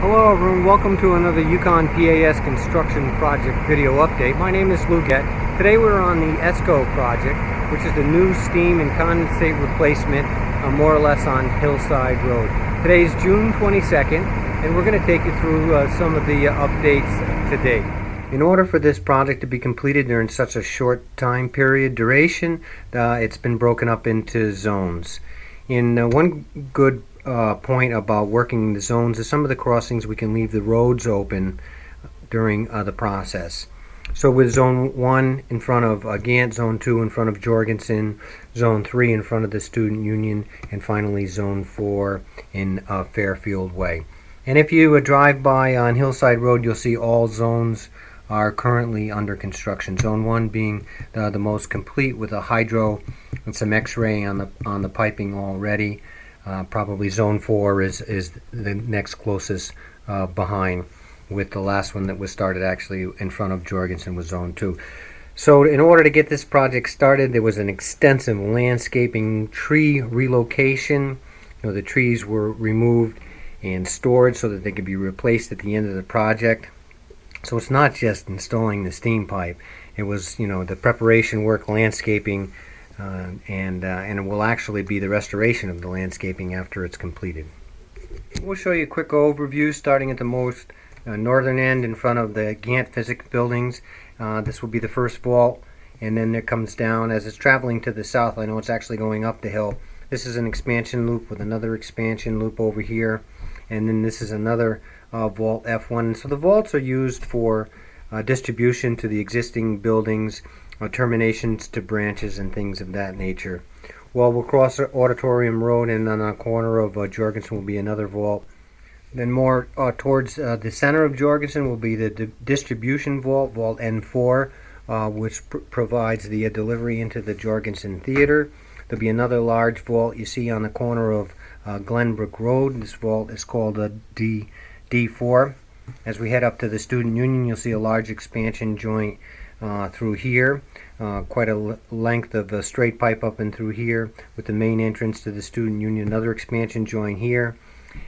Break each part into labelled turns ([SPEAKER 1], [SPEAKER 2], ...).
[SPEAKER 1] Hello everyone, welcome to another UConn PAES construction project video update. My name is Lou Gett. Today we're on the ESCO project, which is the new steam and condensate replacement more or less on Hillside Road. Today is June 22nd and we're going to take you through some of the updates today. In order for this project to be completed during such a short time period duration, it's been broken up into zones. In one good point about working the zones is some of the crossings we can leave the roads open during the process. So with zone 1 in front of Gant, zone 2 in front of Jorgensen, zone 3 in front of the Student Union, and finally zone 4 in Fairfield Way. And if you drive by on Hillside Road, you'll see all zones are currently under construction. Zone 1 being the most complete with a hydro and some x-ray on the piping already. Probably zone 4 is the next closest behind, with the last one that was started actually in front of Jorgensen was zone 2. So in order to get this project started, there was an extensive landscaping tree relocation. The trees were removed and stored so that they could be replaced at the end of the project. So it's not just installing the steam pipe. It was, the preparation work, landscaping, and it will actually be the restoration of the landscaping after it's completed. We'll show you a quick overview starting at the most northern end in front of the Gant Physics buildings. This will be the first vault, and then it comes down as it's traveling to the south. I know it's actually going up the hill. This is an expansion loop with another expansion loop over here, and then this is another vault F1. So the vaults are used for distribution to the existing buildings, terminations to branches and things of that nature. Well, we'll cross Auditorium Road, and on the corner of Jorgensen will be another vault. Then more towards the center of Jorgensen will be the distribution vault, vault N4, which provides the delivery into the Jorgensen Theater. There'll be another large vault you see on the corner of Glenbrook Road. This vault is called D4. As we head up to the Student Union, you'll see a large expansion joint through here, quite a length of straight pipe up and through here with the main entrance to the Student Union. Another expansion joint here,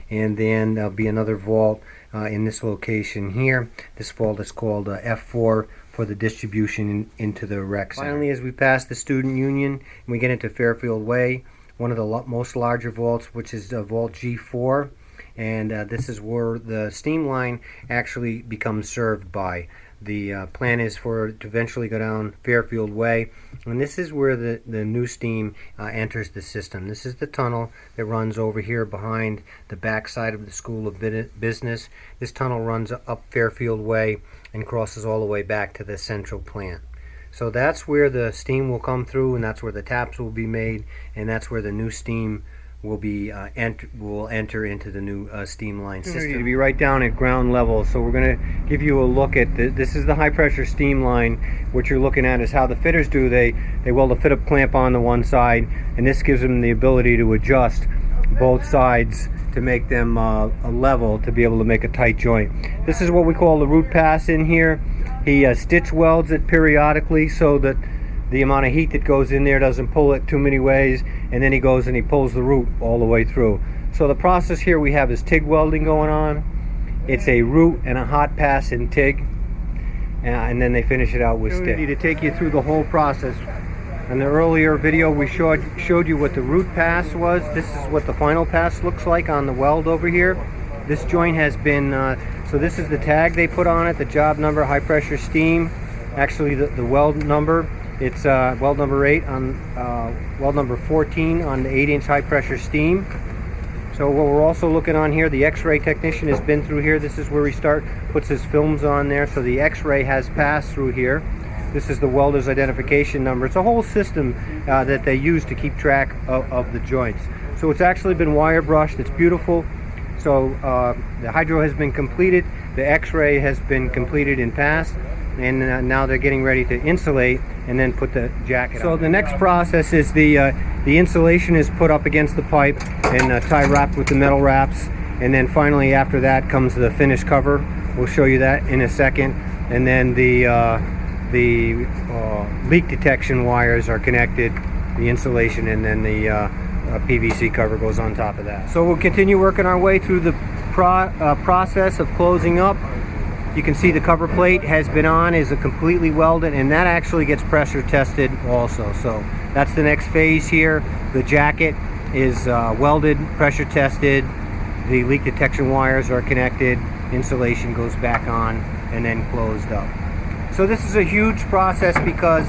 [SPEAKER 1] and then there'll be another vault in this location here. This vault is called F4 for the distribution into the rec center. Finally, as we pass the Student Union and we get into Fairfield Way, one of the most larger vaults, which is vault G4, and this is where the steam line actually becomes served by. The plan is for it to eventually go down Fairfield Way, and this is where the new steam enters the system. This is the tunnel that runs over here behind the back side of the School of Business. This tunnel runs up Fairfield Way and crosses all the way back to the central plant. So that's where the steam will come through, and that's where the taps will be made, and that's where the new steam will be will enter into the new steam line system. To be right down at ground level, so we're going to give you a look at this is the high pressure steam line. What you're looking at is how the fitters do. They weld a fit-up clamp on the one side, and this gives them the ability to adjust both sides to make them level, to be able to make a tight joint. This is what we call the root pass in here. He stitch welds it periodically so that the amount of heat that goes in there doesn't pull it too many ways, and then he goes and he pulls the root all the way through. So the process here we have is TIG welding going on. It's a root and a hot pass in TIG, and then they finish it out with stick. To take you through the whole process. In the earlier video we showed you what the root pass was. This is what the final pass looks like on the weld over here. This joint has been, so this is the tag they put on it, the job number, high pressure steam, actually the weld number. It's weld number 8 on weld number 14 on the 8-inch high pressure steam. So what we're also looking on here, the x-ray technician has been through here. This is where he puts his films on there. So the x-ray has passed through here. This is the welder's identification number. It's a whole system that they use to keep track of the joints. So it's actually been wire brushed. It's beautiful. So the hydro has been completed. The x-ray has been completed and passed. And now they're getting ready to insulate and then put the jacket on. So the next process is the insulation is put up against the pipe and tie wrapped with the metal wraps, and then finally after that comes the finish cover. We'll show you that in a second, and then the leak detection wires are connected, the insulation, and then the PVC cover goes on top of that. So we'll continue working our way through the process of closing up. You can see the cover plate has been on, is completely welded, and that actually gets pressure tested also. So that's the next phase here. The jacket is welded, pressure tested, the leak detection wires are connected, insulation goes back on, and then closed up. So this is a huge process because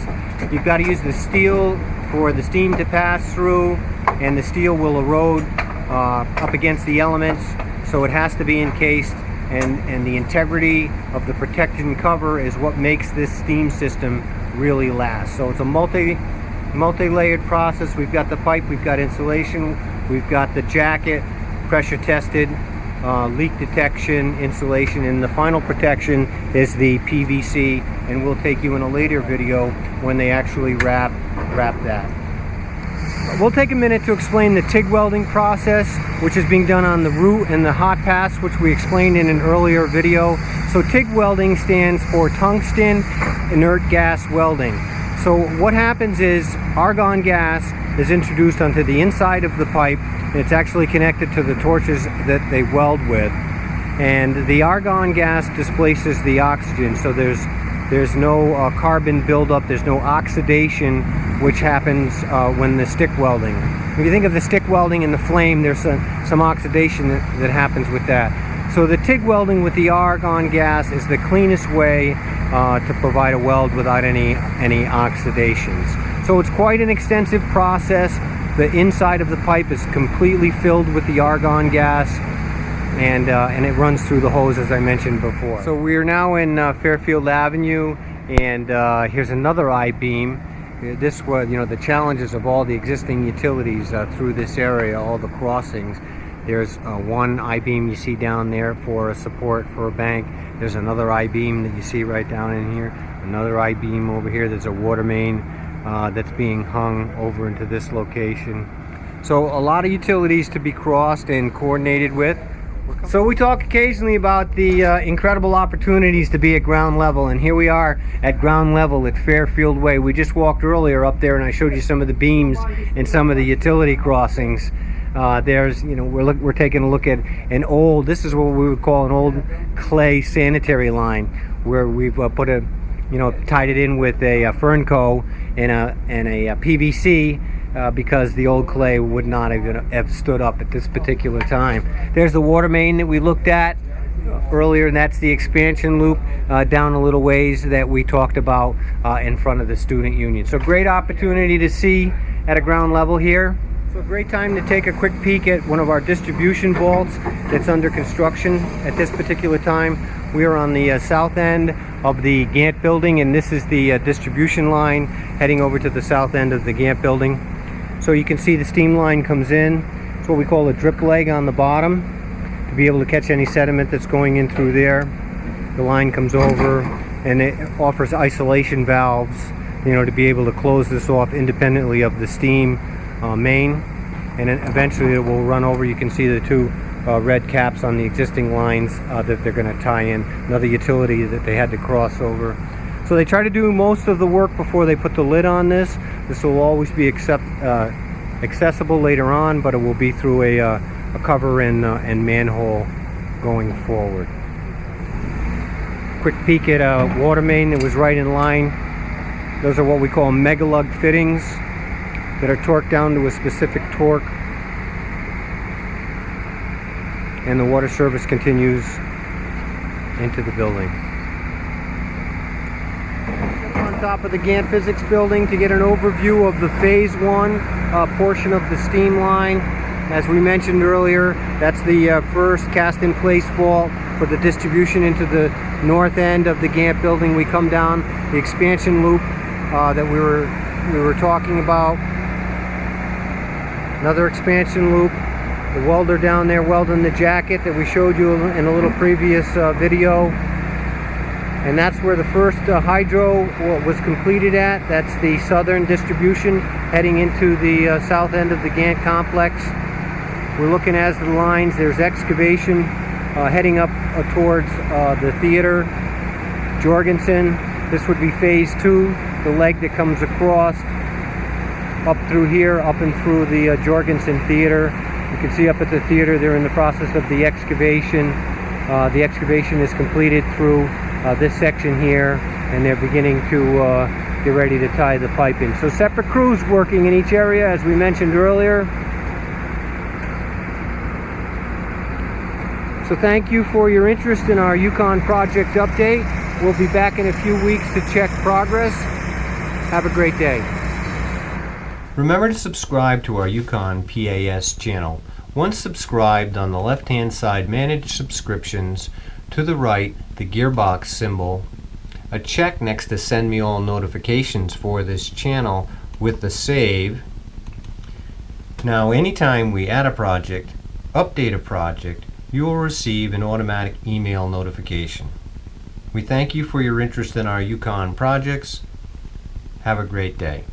[SPEAKER 1] you've got to use the steel for the steam to pass through, and the steel will erode up against the elements, so it has to be encased, and the integrity of the protection cover is what makes this steam system really last. So it's a multi-layered process. We've got the pipe, we've got insulation, we've got the jacket, pressure tested, leak detection, insulation, and the final protection is the PVC, and we'll take you in a later video when they actually wrap that. We'll take a minute to explain the TIG welding process, which is being done on the root and the hot pass, which we explained in an earlier video. So TIG welding stands for tungsten inert gas welding. So what happens is argon gas is introduced onto the inside of the pipe, and it's actually connected to the torches that they weld with. And the argon gas displaces the oxygen, so there's no carbon buildup, there's no oxidation, which happens when the stick welding. If you think of the stick welding and the flame, there's some oxidation that happens with that. So the TIG welding with the argon gas is the cleanest way to provide a weld without any oxidations. So it's quite an extensive process. The inside of the pipe is completely filled with the argon gas, and it runs through the hose, as I mentioned before. So we are now in Fairfield Avenue, and here's another I-beam. This was, the challenges of all the existing utilities through this area, all the crossings. There's one I-beam you see down there for a support for a bank. There's another I-beam that you see right down in here. Another I-beam over here. There's a water main that's being hung over into this location. So a lot of utilities to be crossed and coordinated with. So we talk occasionally about the incredible opportunities to be at ground level, and here we are at ground level at Fairfield Way. We just walked earlier up there and I showed you some of the beams and some of the utility crossings. There's, we're taking a look at an old, this is what we would call an old clay sanitary line, where we've put a, tied it in with a Fernco and a PVC, because the old clay would not have stood up at this particular time. There's the water main that we looked at earlier, and that's the expansion loop down a little ways that we talked about in front of the student union. So great opportunity to see at a ground level here. So a great time to take a quick peek at one of our distribution vaults that's under construction at this particular time. We are on the south end of the Gantt building, and this is the distribution line heading over to the south end of the Gantt building. So you can see the steam line comes in. It's what we call a drip leg on the bottom to be able to catch any sediment that's going in through there. The line comes over, and it offers isolation valves, to be able to close this off independently of the steam main, and then eventually it will run over. You can see the two red caps on the existing lines that they're going to tie in. Another utility that they had to cross over. So they try to do most of the work before they put the lid on this. This will always be accessible later on, but it will be through a cover and manhole going forward. Quick peek at a water main that was right in line. Those are what we call megalug fittings that are torqued down to a specific torque. And the water service continues into the building. On top of the Gantt Physics building to get an overview of the Phase 1 portion of the steam line. As we mentioned earlier, that's the first cast-in-place vault for the distribution into the north end of the Gantt building. We come down the expansion loop that we were talking about. Another expansion loop. The welder down there welding the jacket that we showed you in a little previous video. And that's where the first hydro was completed at. That's the southern distribution heading into the south end of the Gantt complex. We're looking as the lines. There's excavation heading up towards the theater, Jorgensen. This would be Phase 2, the leg that comes across up through here, up and through the Jorgensen Theater. You can see up at the theater they're in the process of the excavation. The excavation is completed through this section here, and they're beginning to get ready to tie the pipe in. So separate crews working in each area, as we mentioned earlier. So thank you for your interest in our UConn project update. We'll be back in a few weeks to check progress. Have a great day. Remember to subscribe to our UConn PAES channel. Once subscribed, on the left-hand side, manage subscriptions. To the right, the gearbox symbol. A check next to send me all notifications for this channel with the save. Now, anytime we add a project, update a project, you will receive an automatic email notification. We thank you for your interest in our UConn projects. Have a great day.